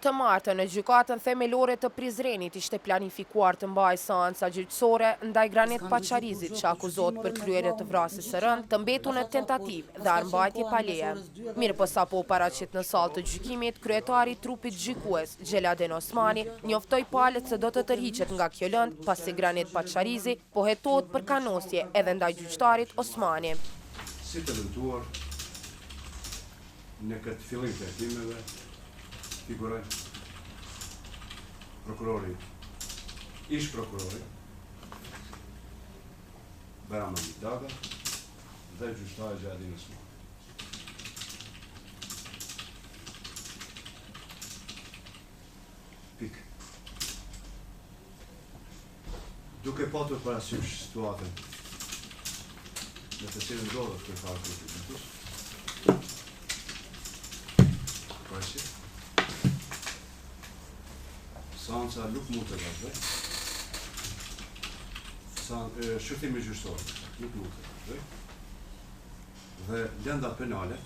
Të martën në gjykatën themelore të Prizrenit ishte planifikuar të mbajë seanca gjyqësore ndaj Granit Paçarizit, që akuzohet për kryerje të vrasjes së rënd, të mbetur në tentativë dhe armbajtje pa leje. Mirëpo sapo paraqit në sallë të gjykimit, kryetari i trupit gjykues, Xheladen Osmani, njoftoi palët se do të tërhiqet nga kjo lëndë pasi Granit Paçarizi po hetohet për kanosje edhe ndaj gjyqtarit Osmani. Si të dëmtuar në këtë fillim të hetimeve figuroj prokurori, ish prokurori Bayram Hamit Aga dhe gjyqtari Xheladen Osmani. Pikë. Duke patur parasysh situatën në të cilën ndodhet këtë farë të gjyqtus, seanca nuk mund të vazhdoj, shërtimi gjyqësor nuk mund të vazhdoj, dhe lënda penale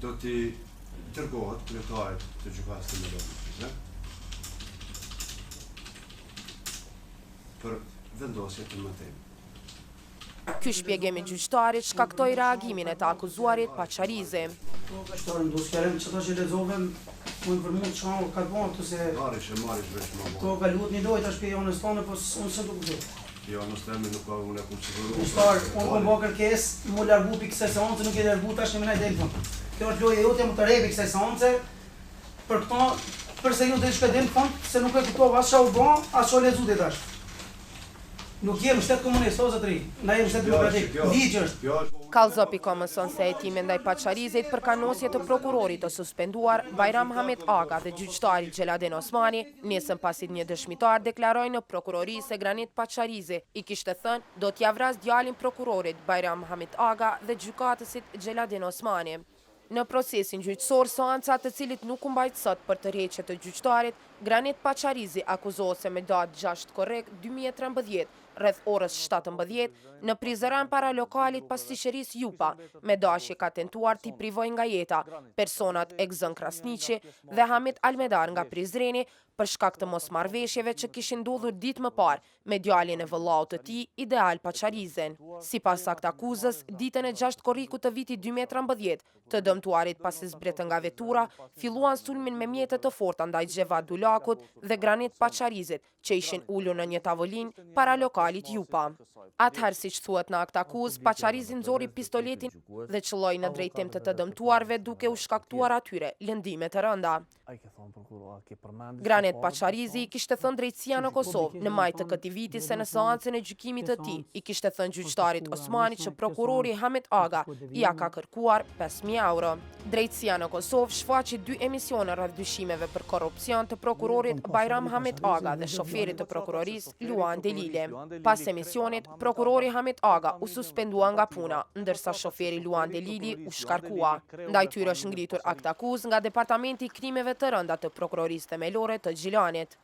do t'i dërgohet kryetarit të gjykatës themelore të Prizrenit për vendosje të mëtejme. Ky shpjegim i gjyqtarit shkaktoi reagimin e të akuzuarit Paçarizi. Do s'kjerem që ta që lezovem, më informu që ka bënë, se... Marish veç më bënë. To ka luat një dojtë ashtë për janës tonë, po unë së të këtë. Janës teme nuk ka unë e kumë siguru. Gjyqtar, unë më kërkes, më largu për kësaj seance, nuk e largu tash në mënaj delfon. Kjo është loje jote, më të rebi kësaj seance, për këto, përse ju të shka delfon, se nuk e këtova asë qa u bënë, asë qa lezu të tash. Nuk jem shtetë komunist, o zëtëri, na jem shtetë demokratik, ligjë është. Kallëzo.com mëson se hetimi ndaj Paçarizit për kanosje të prokurorit të suspenduar, Bayram Hamit Aga dhe gjyqtari Xheladen Osmani, nesën pasi një dëshmitar deklaroi në prokurori se Granit Paçarizi i kishte thënë do t'ia vras djalin prokurorit Bayram Hamit Aga dhe gjykatësit Xheladen Osmani. Në procesin gjyqësor, seanca të cilit nuk u mbajt sot për tërheqje të gjyqtarit, Granit Paçarizi akuzohet se me datë 6 korrekt 2013, rreth orës 17, në prizëran para lokalit pastisherisë Jupa, me dashje ka tentuar t'i privoj nga jeta personat Egzën Krasniqi dhe Hamit Almedar nga Prizreni për shkak të mosmarrveshjeve që kishin ndodhur ditë më parë me djalin e vëllaut të tij, Ideal Paçarizin. Sipas akt akuzës, ditën e 6 korrikut të vitit 2013, të dëmtuarit pasi zbretën nga vetura, filluan sulmin me mjete të forta ndaj Xhevat Dulakut dhe Granit Paçarizit, që ishin ulur në një tavolinë para lokalit Jupa. Atëherë, siç thuhet në akt akuzë, Paçarizi nxori pistoletin dhe qëlloi në drejtim të të dëmtuarve duke u shkaktuar atyre lëndime të rënda. Granit Paçarizi kishte thënë drejtësia në Kosovë në maj të këtij viti se në seancën e gjykimit të tij i kishte thënë gjyqtarit Osmani që prokurori Hamit Aga ja ka kërkuar 5.000 euro. Drejtësia në Kosovë shfaqi 2 emisione rreth dyshimeve për korrupsion të prokurorit Bayram Hamit Aga dhe shoferit të prokurorisë Luan Delili. Pas emisionit, prokurori Hamit Aga u suspendua nga puna, ndërsa shoferi Luan Delili u shkarkua. Ndaj tyre është ngritur akt akuzë nga Departamenti i Krimeve të Rënda të Prokurorisë Themelore të Gjilanit.